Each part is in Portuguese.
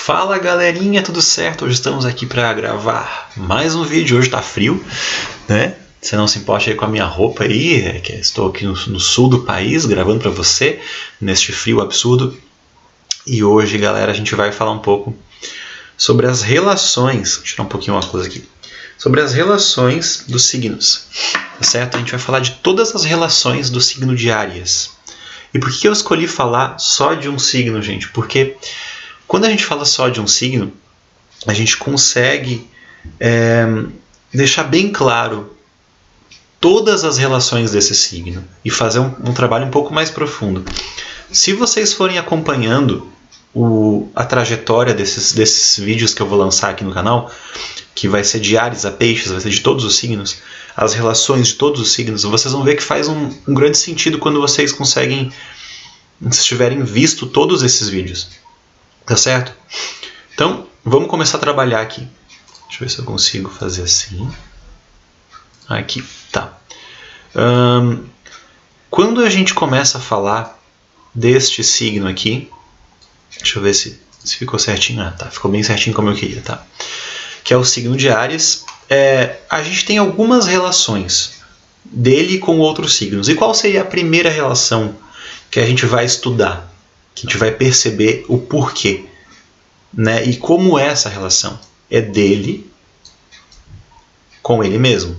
Fala galerinha, tudo certo? Hoje estamos aqui para gravar mais um vídeo. Hoje tá frio, né? Você não se importa aí com a minha roupa aí, que estou aqui no sul do país gravando para você neste frio absurdo. E hoje, galera, a gente vai falar um pouco sobre as relações. Vou tirar um pouquinho uma coisa aqui. Sobre as relações dos signos, tá certo? A gente vai falar de todas as relações do signo de Áries. E por que eu escolhi falar só de um signo, gente? Porque quando a gente fala só de um signo, a gente consegue deixar bem claro todas as relações desse signo e fazer um trabalho um pouco mais profundo. Se vocês forem acompanhando a trajetória desses vídeos que eu vou lançar aqui no canal, que vai ser de Áries a Peixes, vai ser de todos os signos, as relações de todos os signos, vocês vão ver que faz um grande sentido quando vocês conseguem, se tiverem visto todos esses vídeos. Tá certo? Então, vamos começar a trabalhar aqui. Deixa eu ver se eu consigo fazer assim. Aqui, tá. Quando a gente começa a falar deste signo aqui, deixa eu ver se ficou certinho. Ah, tá. Ficou bem certinho como eu queria, tá? Que é o signo de Áries. A gente tem algumas relações dele com outros signos. E qual seria a primeira relação que a gente vai estudar? Que a gente vai perceber o porquê, né? E como é essa relação? É dele com ele mesmo,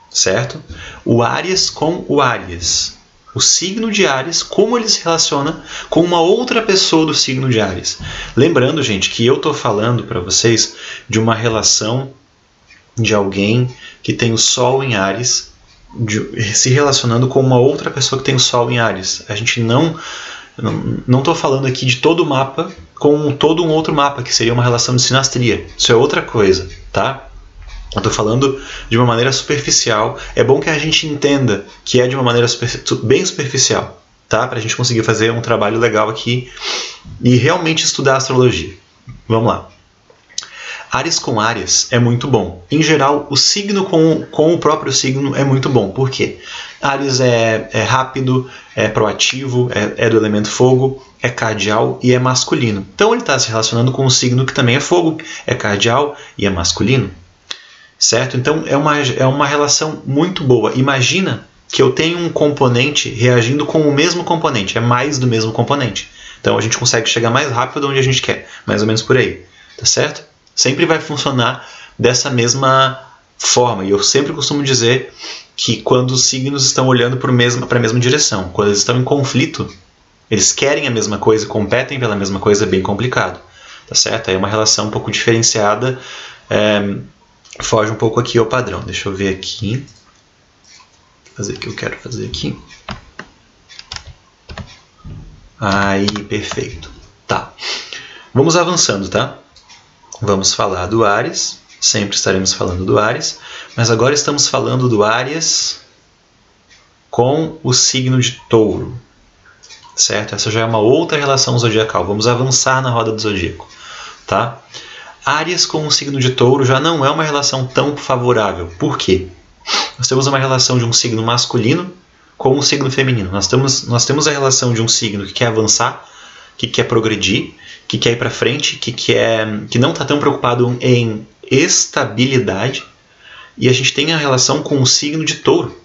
certo? O Áries com o Áries. O signo de Áries, como ele se relaciona com uma outra pessoa do signo de Áries. Lembrando, gente, que eu estou falando para vocês de uma relação de alguém que tem o Sol em Áries se relacionando com uma outra pessoa que tem o Sol em Áries. A gente não estou falando aqui de todo o mapa com todo um outro mapa, que seria uma relação de sinastria. Isso é outra coisa, tá? Eu estou falando de uma maneira superficial. É bom que a gente entenda que é de uma maneira bem superficial, tá? Para a gente conseguir fazer um trabalho legal aqui e realmente estudar a astrologia. Vamos lá. Áries com Áries é muito bom. Em geral, o signo com o próprio signo é muito bom. Por quê? Áries é rápido, é proativo, é do elemento fogo, é cardial e é masculino. Então ele está se relacionando com um signo que também é fogo, é cardial e é masculino. Certo? Então é uma relação muito boa. Imagina que eu tenho um componente reagindo com o mesmo componente. É mais do mesmo componente. Então a gente consegue chegar mais rápido onde a gente quer. Mais ou menos por aí. Tá certo? Sempre vai funcionar dessa mesma forma. E eu sempre costumo dizer que quando os signos estão olhando para a mesma direção, quando eles estão em conflito, eles querem a mesma coisa, competem pela mesma coisa, é bem complicado. Tá certo? É uma relação um pouco diferenciada, foge um pouco aqui ao padrão. Deixa eu ver aqui. Fazer o que eu quero fazer aqui. Aí, perfeito. Tá. Vamos avançando, tá? Vamos falar do Áries, sempre estaremos falando do Áries, mas agora estamos falando do Áries com o signo de Touro, certo? Essa já é uma outra relação zodiacal, vamos avançar na roda do zodíaco, tá? Áries com o signo de Touro já não é uma relação tão favorável, por quê? Nós temos uma relação de um signo masculino com um signo feminino, nós temos a relação de um signo que quer avançar, que quer progredir, que quer ir para frente, que não está tão preocupado em estabilidade. E a gente tem a relação com o signo de Touro,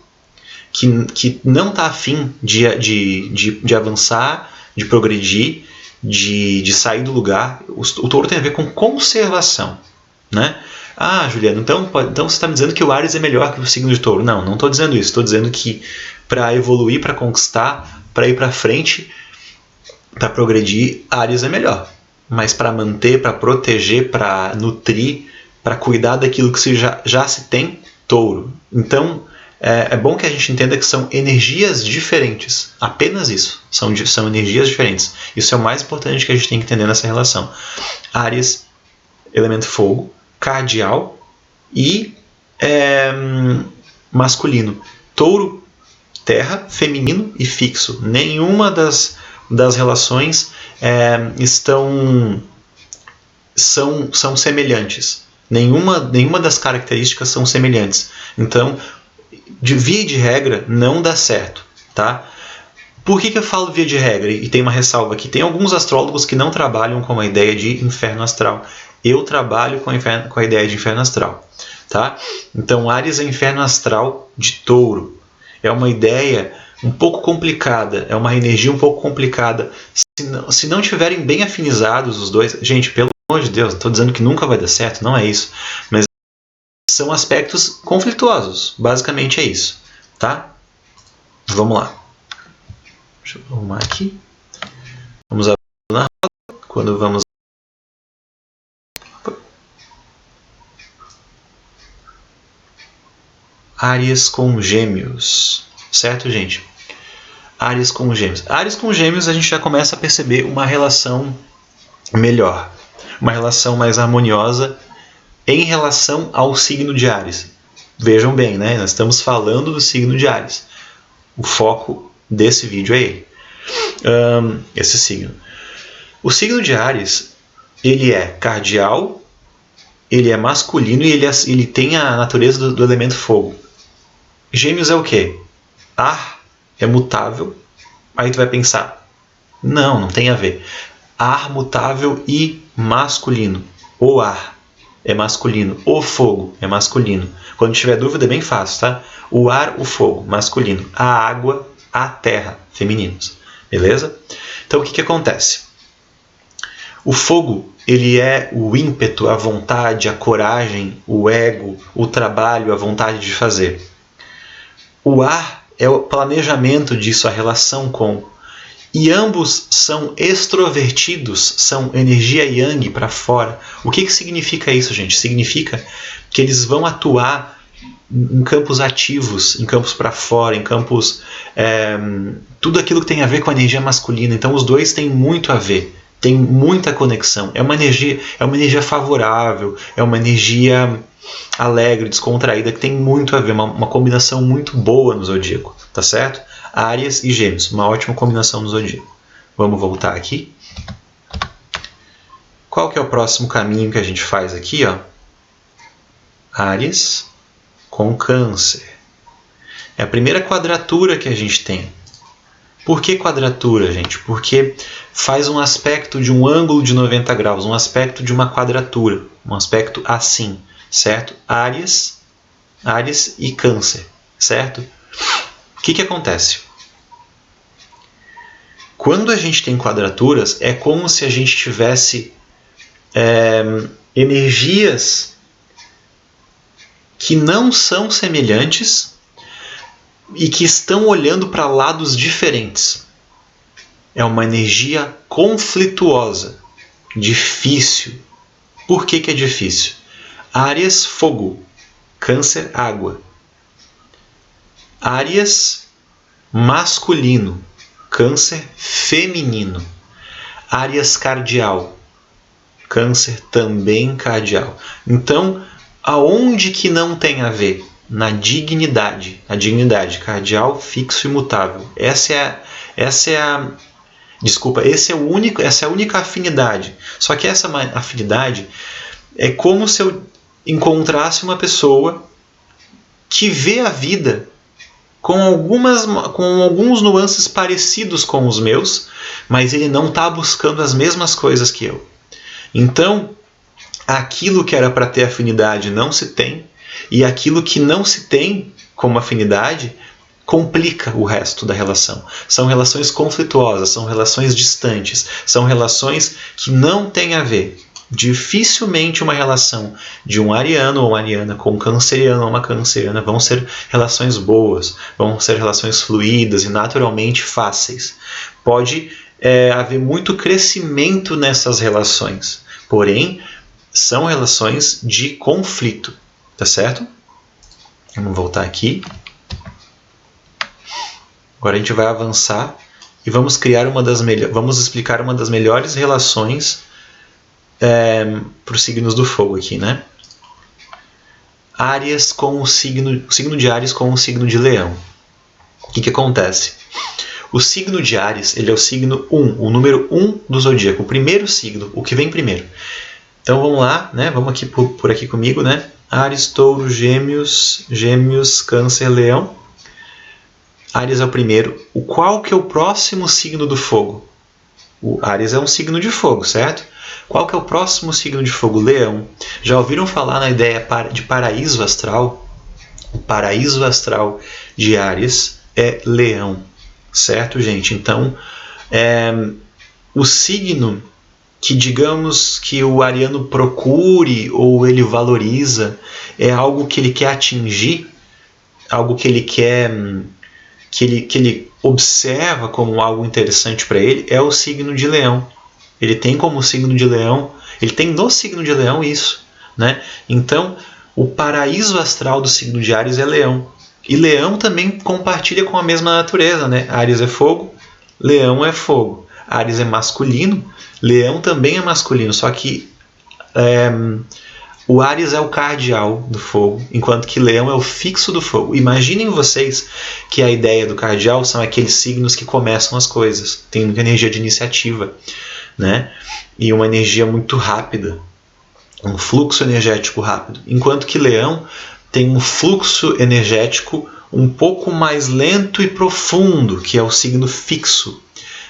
que não está afim de avançar, de progredir, de sair do lugar. O Touro tem a ver com conservação, né? Ah, Juliano, então você está me dizendo que o Áries é melhor que o signo de Touro. Não estou dizendo isso. Estou dizendo que para evoluir, para conquistar, para ir para frente, para progredir, Áries é melhor. Mas para manter, para proteger, para nutrir, para cuidar daquilo que já se tem, Touro. Então, é bom que a gente entenda que são energias diferentes. Apenas isso. São energias diferentes. Isso é o mais importante que a gente tem que entender nessa relação. Áries, elemento fogo, cardial e masculino. Touro, terra, feminino e fixo. Nenhuma das relações são semelhantes. Nenhuma das características são semelhantes. Então, de via de regra, não dá certo, tá? Por que eu falo via de regra? E tem uma ressalva aqui. Tem alguns astrólogos que não trabalham com a ideia de inferno astral. Eu trabalho com a ideia de inferno astral. Tá? Então, Áries é inferno astral de Touro. É uma ideia um pouco complicada. É uma energia um pouco complicada. Se não estiverem bem afinizados os dois... Gente, pelo amor de Deus, estou dizendo que nunca vai dar certo. Não é isso. Mas são aspectos conflituosos. Basicamente é isso. Tá? Vamos lá. Deixa eu arrumar aqui. Vamos abrir na roda. Quando vamos... Áries com Gêmeos. Certo, gente? Áries com Gêmeos. Áries com Gêmeos a gente já começa a perceber uma relação melhor. Uma relação mais harmoniosa em relação ao signo de Áries. Vejam bem, né? Nós estamos falando do signo de Áries. O foco desse vídeo é ele. Esse signo. O signo de Áries, ele é cardial, ele é masculino e ele tem a natureza do elemento fogo. Gêmeos é o quê? Ar é mutável. Aí tu vai pensar, não tem a ver. Ar mutável e masculino. O ar é masculino, o fogo é masculino. Quando tiver dúvida é bem fácil, tá? O ar, o fogo, masculino. A água, a terra, femininos. Beleza? Então o que acontece? O fogo, ele é o ímpeto, a vontade, a coragem, o ego, o trabalho, a vontade de fazer. O ar é o planejamento disso, a relação com. E ambos são extrovertidos, são energia yang para fora. O que significa isso, gente? Significa que eles vão atuar em campos ativos, em campos para fora, em campos... tudo aquilo que tem a ver com a energia masculina. Então os dois têm muito a ver, tem muita conexão. É uma energia favorável, é uma energia alegre, descontraída, que tem muito a ver, uma combinação muito boa no zodíaco, tá certo? Áries e Gêmeos, uma ótima combinação no zodíaco. Vamos voltar aqui. Qual que é o próximo caminho que a gente faz aqui, ó? Áries com Câncer. É a primeira quadratura que a gente tem. Por que quadratura, gente? Porque faz um aspecto de um ângulo de 90 graus, um aspecto de uma quadratura, um aspecto assim, certo? Áries e Câncer, certo? O que acontece? Quando a gente tem quadraturas, é como se a gente tivesse energias que não são semelhantes e que estão olhando para lados diferentes. É uma energia conflituosa, difícil. Por que é difícil? Áries, fogo. Câncer, água. Áries, masculino. Câncer, feminino. Áries, cardial. Câncer, também cardial. Então, aonde que não tem a ver? Na dignidade. A dignidade, cardial, fixo e mutável. Essa é a única afinidade. Só que essa afinidade é como se eu encontrasse uma pessoa que vê a vida com alguns nuances parecidos com os meus, mas ele não está buscando as mesmas coisas que eu. Então, aquilo que era para ter afinidade não se tem, e aquilo que não se tem como afinidade complica o resto da relação. São relações conflituosas, são relações distantes, são relações que não têm a ver. Dificilmente uma relação de um ariano ou uma ariana com um canceriano ou uma canceriana vão ser relações boas, vão ser relações fluídas e naturalmente fáceis. Pode haver muito crescimento nessas relações, porém são relações de conflito, tá certo? Vamos voltar aqui. Agora a gente vai avançar e vamos explicar uma das melhores relações para os signos do fogo aqui, né? Áries com o signo de Áries com o signo de Leão. O que acontece? O signo de Áries, ele é o signo 1, o número 1 do zodíaco, o primeiro signo, o que vem primeiro. Então vamos lá, né? Vamos aqui por aqui comigo, né? Áries, Touro, Gêmeos, Câncer, Leão. Áries é o primeiro. Qual que é o próximo signo do fogo? O Áries é um signo de fogo, certo? Qual que é o próximo signo de fogo? Leão. Já ouviram falar na ideia de paraíso astral? O paraíso astral de Áries é Leão, certo, gente? Então, o signo que, digamos, que o ariano procure ou ele valoriza, é algo que ele quer atingir, algo que ele quer, que ele observa como algo interessante para ele, é o signo de Leão. Ele tem como signo de Leão, ele tem no signo de Leão isso, né? Então, o paraíso astral do signo de Áries é Leão. E Leão também compartilha com a mesma natureza, né? Áries é fogo, Leão é fogo. Áries é masculino, Leão também é masculino, só que o Áries é o cardial do fogo, enquanto que Leão é o fixo do fogo. Imaginem vocês que a ideia do cardial são aqueles signos que começam as coisas, tem muita energia de iniciativa, né? E uma energia muito rápida, um fluxo energético rápido, enquanto que Leão tem um fluxo energético um pouco mais lento e profundo, que é o signo fixo,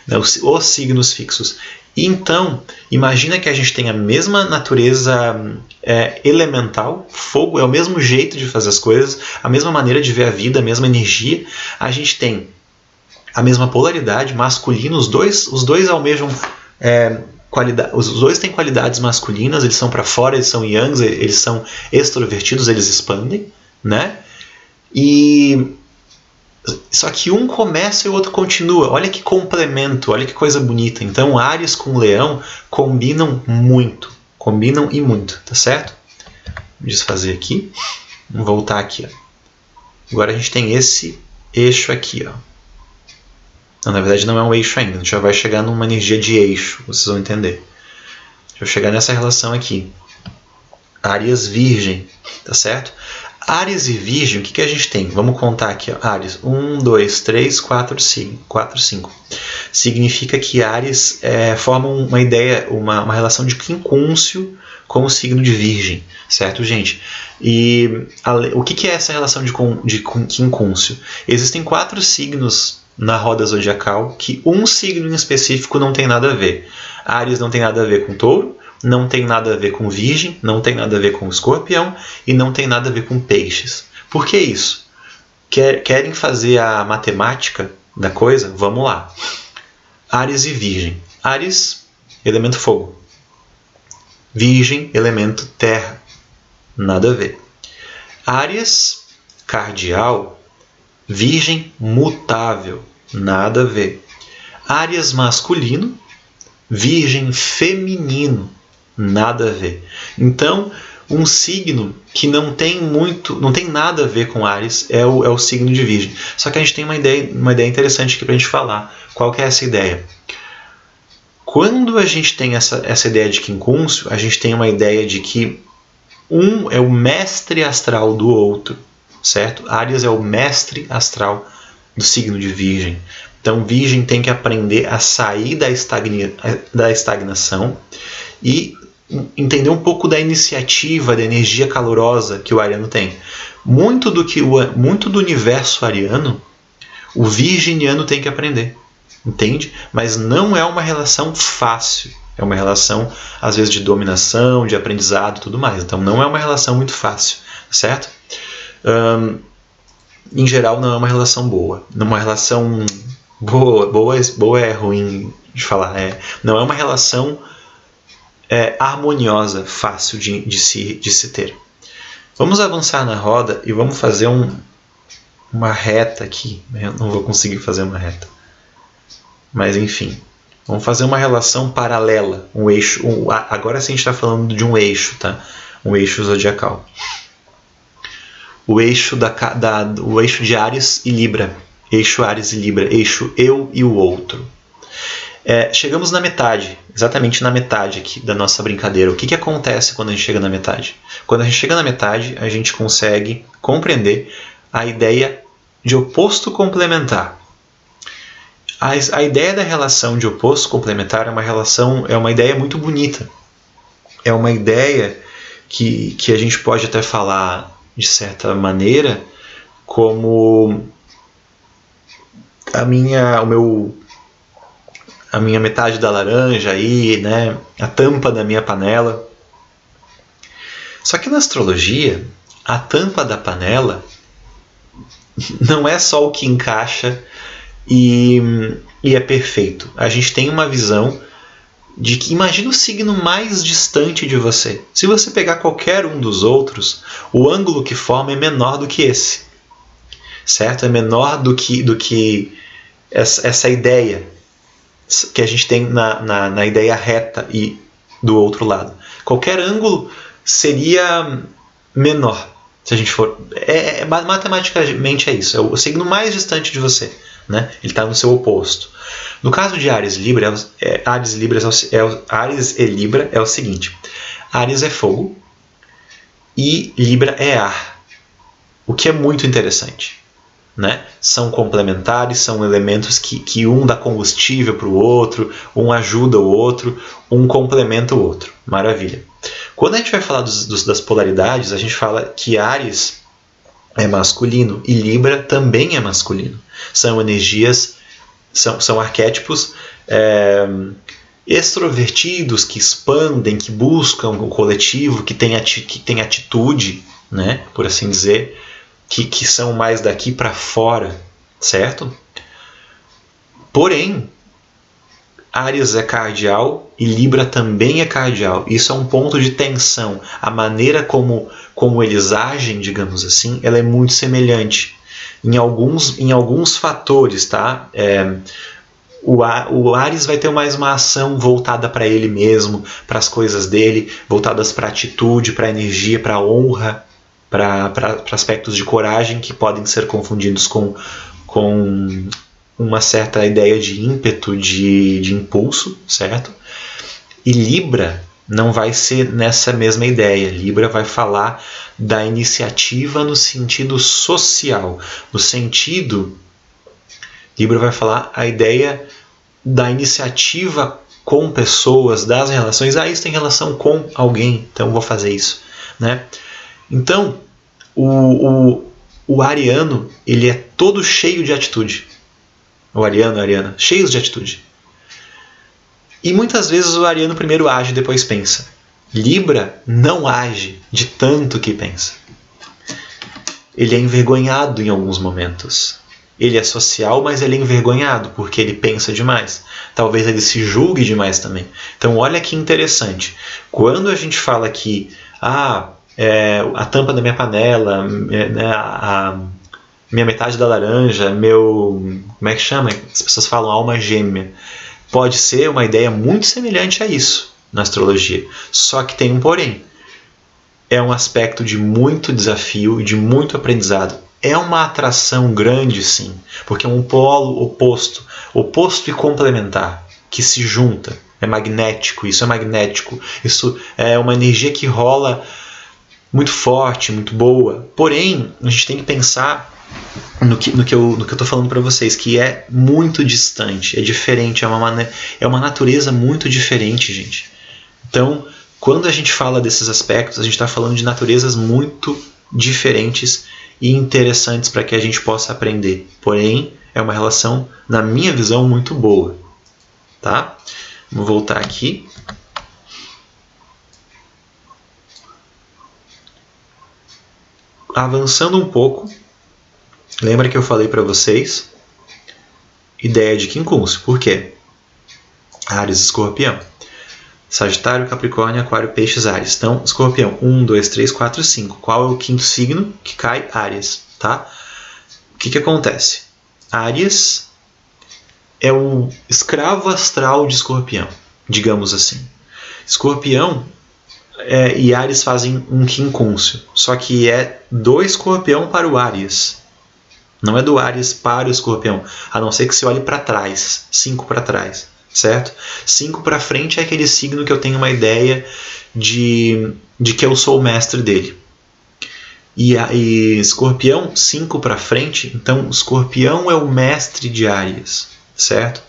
né? Os signos fixos. Então, imagina que a gente tem a mesma natureza elemental, fogo é o mesmo jeito de fazer as coisas, a mesma maneira de ver a vida, a mesma energia. A gente tem a mesma polaridade, masculino, os dois almejam os dois têm qualidades masculinas, eles são para fora, eles são yangs, eles são extrovertidos, eles expandem, né? Só que um começa e o outro continua. Olha que complemento, olha que coisa bonita. Então, Áries com Leão combinam muito. Combinam e muito, tá certo? Vou desfazer aqui. Vamos voltar aqui. Ó. Agora a gente tem esse eixo aqui. Ó. Não, na verdade não é um eixo ainda. A gente já vai chegar numa energia de eixo. Vocês vão entender. Deixa eu chegar nessa relação aqui. Áries Virgem, tá certo? Áries e Virgem, o que a gente tem? Vamos contar aqui. Ó. Áries, 1, 2, 3, 4, 5. Significa que Áries forma uma ideia, uma relação de quincúncio com o signo de Virgem, certo, gente? E o que é essa relação de quincúncio? Existem 4 signos na roda zodiacal que um signo em específico não tem nada a ver. Áries não tem nada a ver com Touro, não tem nada a ver com Virgem, não tem nada a ver com Escorpião e não tem nada a ver com Peixes. Por que isso? Querem fazer a matemática da coisa? Vamos lá. Áries e Virgem. Áries, elemento fogo. Virgem, elemento terra. Nada a ver. Áries, cardial. Virgem, mutável. Nada a ver. Áries, masculino. Virgem, feminino. Nada a ver. Então, um signo que não tem nada a ver com Áries é o signo de Virgem. Só que a gente tem uma ideia interessante aqui para a gente falar. Qual que é essa ideia? Quando a gente tem essa ideia de quincúncio, a gente tem uma ideia de que um é o mestre astral do outro, certo? Áries é o mestre astral do signo de Virgem. Então, Virgem tem que aprender a sair da estagnação e entender um pouco da iniciativa, da energia calorosa que o ariano tem. Muito do universo ariano, o virginiano tem que aprender, entende? Mas não é uma relação fácil. É uma relação, às vezes, de dominação, de aprendizado e tudo mais. Então, não é uma relação muito fácil, certo? Em geral, não é uma relação boa. Não é uma relação boa é ruim de falar. Não é uma relação harmoniosa, fácil de se ter. Vamos avançar na roda e vamos fazer uma reta aqui. Eu não vou conseguir fazer uma reta. Mas, enfim. Vamos fazer uma relação paralela. Um eixo. Agora sim a gente está falando de um eixo, tá? Um eixo zodiacal. O eixo, o eixo de Áries e Libra. Eixo Áries e Libra. Eixo eu e o outro. Chegamos na metade, exatamente na metade aqui da nossa brincadeira. O que acontece quando a gente chega na metade? Quando a gente chega na metade, a gente consegue compreender a ideia de oposto complementar. A ideia da relação de oposto complementar é uma ideia muito bonita. É uma ideia que a gente pode até falar, de certa maneira, como a minha metade da laranja aí, né? A tampa da minha panela. Só que na astrologia, a tampa da panela não é só o que encaixa e é perfeito. A gente tem uma visão de que imagina o signo mais distante de você. Se você pegar qualquer um dos outros, o ângulo que forma é menor do que esse. Certo? É menor do que essa ideia que a gente tem na ideia reta e do outro lado. Qualquer ângulo seria menor. Se a gente for... matematicamente é isso. É o signo mais distante de você. Né? Ele está no seu oposto. No caso de Áries e Libra é o seguinte. Áries é fogo e Libra é ar. O que é muito interessante. Né? São complementares, são elementos que um dá combustível para o outro, um ajuda o outro, um complementa o outro. Maravilha. Quando a gente vai falar das polaridades, a gente fala que Áries é masculino e Libra também é masculino. São energias, são arquétipos extrovertidos, que expandem, que buscam o coletivo, que tem atitude, né? Por assim dizer, que são mais daqui para fora, certo? Porém, Áries é cardial e Libra também é cardial. Isso é um ponto de tensão. A maneira como eles agem, digamos assim, ela é muito semelhante. Em alguns fatores, tá? O Áries vai ter mais uma ação voltada para ele mesmo, para as coisas dele, voltadas para a atitude, para a energia, para a honra, para aspectos de coragem que podem ser confundidos com uma certa ideia de ímpeto, de impulso, certo? E Libra não vai ser nessa mesma ideia. Libra vai falar da iniciativa no sentido social, no sentido... Libra vai falar a ideia da iniciativa com pessoas, das relações. Isso tem relação com alguém, então vou fazer isso, né? Então, o ariano, ele é todo cheio de atitude. O ariano, a ariana, cheios de atitude. E muitas vezes o ariano primeiro age e depois pensa. Libra não age de tanto que pensa. Ele é envergonhado em alguns momentos. Ele é social, mas ele é envergonhado porque ele pensa demais. Talvez ele se julgue demais também. Então olha que interessante. Quando a gente fala que a tampa da minha panela, a minha metade da laranja, como é que chama? As pessoas falam alma gêmea. Pode ser uma ideia muito semelhante a isso na astrologia. Só que tem um porém. É um aspecto de muito desafio e de muito aprendizado. É uma atração grande, sim, porque é um polo oposto e complementar, que se junta. É magnético, isso é uma energia que rola muito forte, muito boa. Porém, a gente tem que pensar no que eu estou falando para vocês, que é muito distante, é diferente, é uma natureza muito diferente, gente. Então, quando a gente fala desses aspectos, a gente está falando de naturezas muito diferentes e interessantes para que a gente possa aprender. Porém, é uma relação, na minha visão, muito boa. Tá? Vamos voltar aqui. Avançando um pouco, lembra que eu falei para vocês ideia de quincúncio. Por quê? Áries, Escorpião. Sagitário, Capricórnio, Aquário, Peixes, Áries. Então, Escorpião, 1, 2, 3, 4, 5. Qual é o quinto signo que cai? Áries. Tá? O que acontece? Áries é o escravo astral de Escorpião, digamos assim. Escorpião e Áries fazem um quincúncio, só que é do Escorpião para o Áries. Não é do Áries para o Escorpião, a não ser que se olhe para trás, 5 para trás. Certo? 5 para frente é aquele signo que eu tenho uma ideia de que eu sou o mestre dele. E Escorpião, 5 para frente, então Escorpião é o mestre de Áries, certo?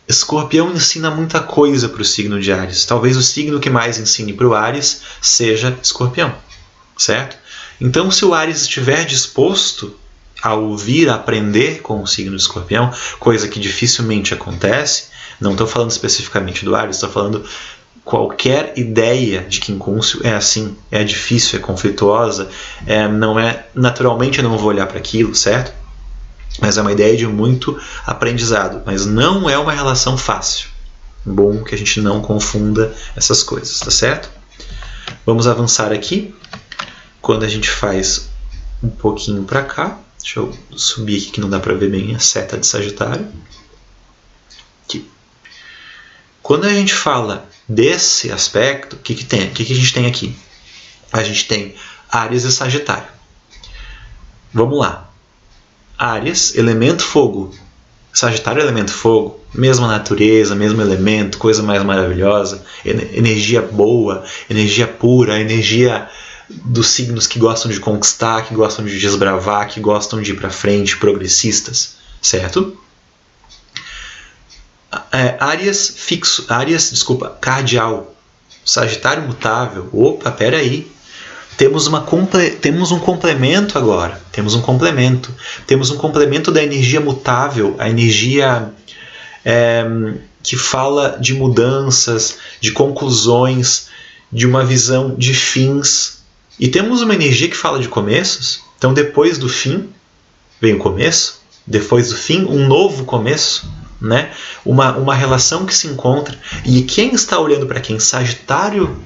Escorpião ensina muita coisa para o signo de Áries. Talvez o signo que mais ensine para o Áries seja Escorpião, certo? Então, se o Áries estiver disposto, a ouvir, a aprender com o signo de Escorpião, coisa que dificilmente acontece. Não estou falando especificamente do Áries, estou falando qualquer ideia de quincúncio é assim, é difícil, é conflituosa, não é, naturalmente eu não vou olhar para aquilo, certo? Mas é uma ideia de muito aprendizado, mas não é uma relação fácil. Bom que a gente não confunda essas coisas, tá certo? Vamos avançar aqui. Quando a gente faz um pouquinho para cá, deixa eu subir aqui que não dá para ver bem a seta de Sagitário. Aqui. Quando a gente fala desse aspecto, o que a gente tem aqui? A gente tem Áries e Sagitário. Vamos lá. Áries, elemento fogo. Sagitário, elemento fogo. Mesma natureza, mesmo elemento, coisa mais maravilhosa. Energia boa, energia pura, energia dos signos que gostam de conquistar, que gostam de desbravar, que gostam de ir para frente, progressistas. Certo? Áries fixo, cardial, Sagitário mutável. Opa, peraí. Temos um complemento agora. Temos um complemento da energia mutável, a energia que fala de mudanças, de conclusões, de uma visão de fins. E temos uma energia que fala de começos. Então, depois do fim, vem o começo. Depois do fim, um novo começo. Né? Uma relação que se encontra. E quem está olhando para quem? Sagitário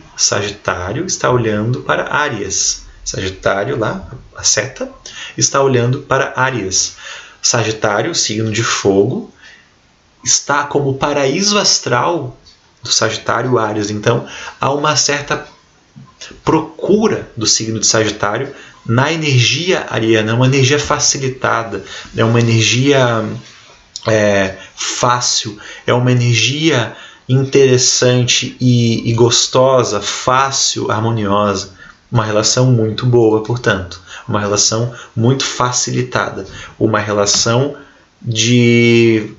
está olhando para Áries. Sagitário lá, a seta, está olhando para Áries. Sagitário, signo de fogo, está como paraíso astral do Sagitário Áries. Então há uma certa procura do signo de Sagitário na energia ariana, é uma energia facilitada, é uma energia fácil, é uma energia interessante e gostosa, fácil, harmoniosa. Uma relação muito boa, portanto. Uma relação muito facilitada. Uma relação que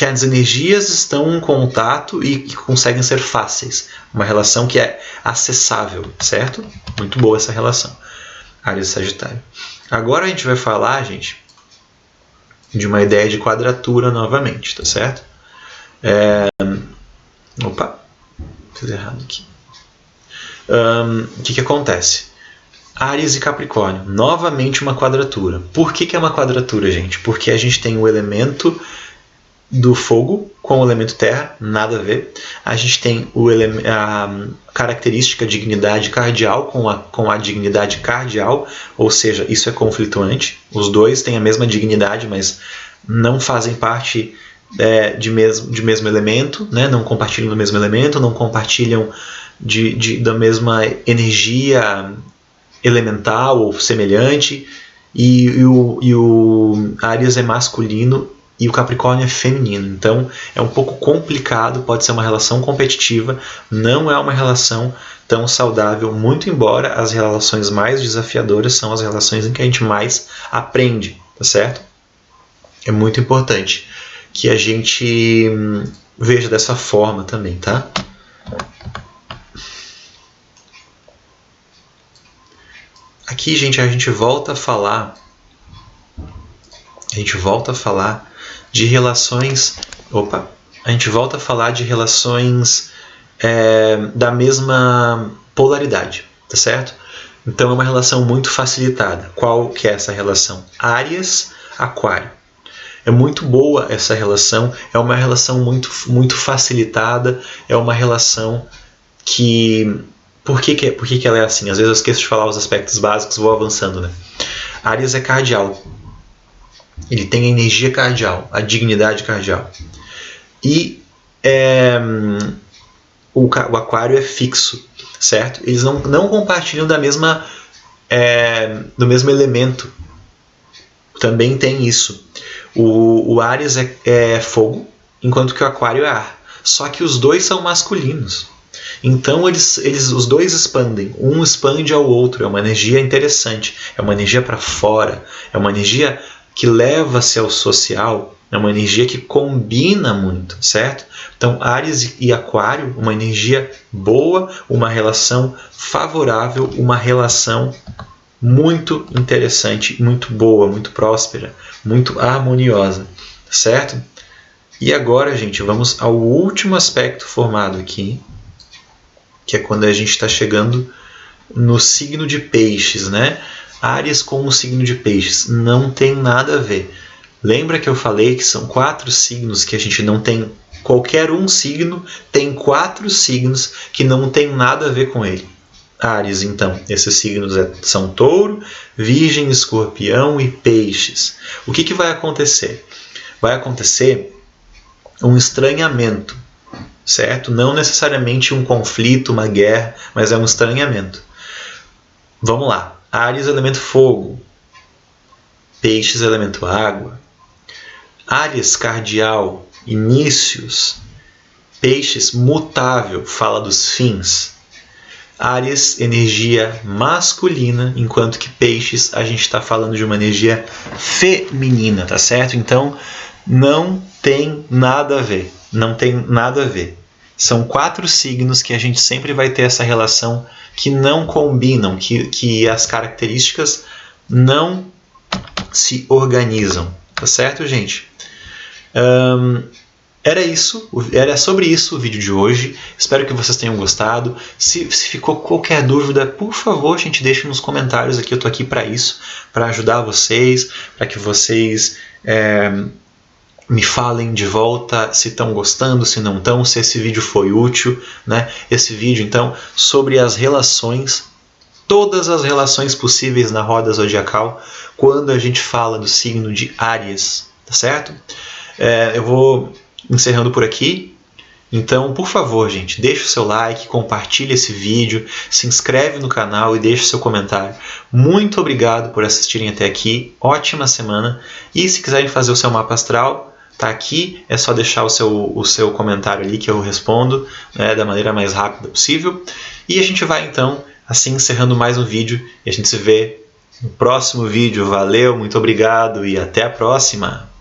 as energias estão em contato e que conseguem ser fáceis. Uma relação que é acessável, certo? Muito boa essa relação. Áries e Sagitário. Agora a gente vai falar, gente, de uma ideia de quadratura novamente, tá certo? Opa, fiz errado aqui. O que acontece? Áries e Capricórnio, novamente uma quadratura. Por que é uma quadratura, gente? Porque a gente tem o elemento do fogo com o elemento terra, nada a ver. A gente tem a característica dignidade cardial com a dignidade cardial, ou seja, isso é conflituante. Os dois têm a mesma dignidade, mas não fazem parte de mesmo elemento, né? Não compartilham do mesmo elemento, não compartilham da mesma energia elemental ou semelhante. E o Áries é masculino e o Capricórnio é feminino. Então é um pouco complicado, pode ser uma relação competitiva, não é uma relação tão saudável, muito embora as relações mais desafiadoras são as relações em que a gente mais aprende, tá certo? É muito importante que a gente veja dessa forma também, tá? Aqui, gente, a gente volta a falar de relações. A gente volta a falar de relações da mesma polaridade, tá certo? Então é uma relação muito facilitada. Qual que é essa relação? Áries, Aquário. É muito boa essa relação, é uma relação muito, muito facilitada, é uma relação que... Por que ela é assim? Às vezes eu esqueço de falar os aspectos básicos, vou avançando, né? Áries é cardial. Ele tem a energia cardial, a dignidade cardial. E o Aquário é fixo, certo? Eles não compartilham do mesmo elemento. Também tem isso. O Áries é fogo, enquanto que o Aquário é ar. Só que os dois são masculinos. Então os dois expandem, um expande ao outro, é uma energia interessante, é uma energia para fora, é uma energia que leva-se ao social, é uma energia que combina muito, certo? Então Áries e Aquário, uma energia boa, uma relação favorável, uma relação muito interessante, muito boa, muito próspera, muito harmoniosa, certo? E agora, gente, vamos ao último aspecto formado aqui, que é quando a gente está chegando no signo de peixes, né? Áries com o signo de peixes. Não tem nada a ver. Lembra que eu falei que são 4 signos que a gente não tem... Qualquer um signo tem 4 signos que não tem nada a ver com ele. Áries, então, esses signos são touro, virgem, escorpião e peixes. O que vai acontecer? Vai acontecer um estranhamento, certo? Não necessariamente um conflito, uma guerra, mas é um estranhamento. Vamos lá. Áries, elemento fogo. Peixes, elemento água. Áries, cardial, inícios. Peixes, mutável, fala dos fins. Áries, energia masculina, enquanto que peixes, a gente está falando de uma energia feminina, tá certo? Então, não tem nada a ver. Não tem nada a ver. São 4 signos que a gente sempre vai ter essa relação que não combinam, que as características não se organizam. Tá certo, gente? Era sobre isso o vídeo de hoje. Espero que vocês tenham gostado. Se ficou qualquer dúvida, por favor, gente, deixe nos comentários aqui. Eu estou aqui para isso, para ajudar vocês, para que vocês me falem de volta se estão gostando, se não estão, se esse vídeo foi útil, né? Esse vídeo, então, sobre as relações, todas as relações possíveis na roda zodiacal, quando a gente fala do signo de Áries, tá certo? Eu vou encerrando por aqui. Então, por favor, gente, deixe o seu like, compartilhe esse vídeo, se inscreve no canal e deixe seu comentário. Muito obrigado por assistirem até aqui. Ótima semana. E se quiserem fazer o seu mapa astral, tá aqui. É só deixar o seu comentário ali que eu respondo, né, da maneira mais rápida possível. E a gente vai, então, assim, encerrando mais um vídeo. E a gente se vê no próximo vídeo. Valeu, muito obrigado e até a próxima!